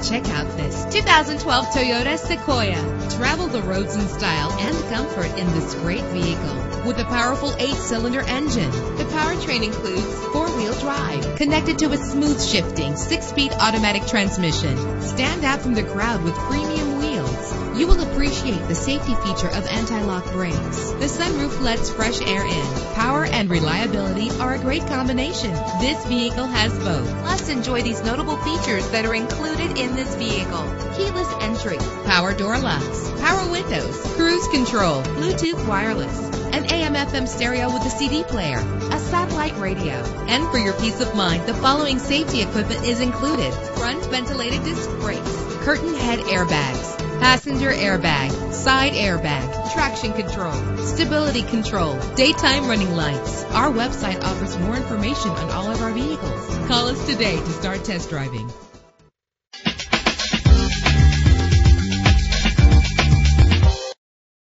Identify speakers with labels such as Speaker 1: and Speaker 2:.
Speaker 1: Check out this 2012 Toyota Sequoia. Travel the roads in style and comfort in this great vehicle. With a powerful 8-cylinder engine, the powertrain includes 4-wheel drive, connected to a smooth shifting 6-speed automatic transmission. Stand out from the crowd with premium wheels. You will appreciate the safety feature of anti-lock brakes. The sunroof lets fresh air in. Power and reliability are a great combination. This vehicle has both. Plus, enjoy these notable features that are included in this vehicle: keyless entry, power door locks, power windows, cruise control, Bluetooth wireless, an AM/FM stereo with a CD player, a satellite radio. And for your peace of mind, the following safety equipment is included: front ventilated disc brakes, curtain head airbags, passenger airbag, side airbag, traction control, stability control, daytime running lights. Our website offers more information on all of our vehicles. Call us today to start test driving.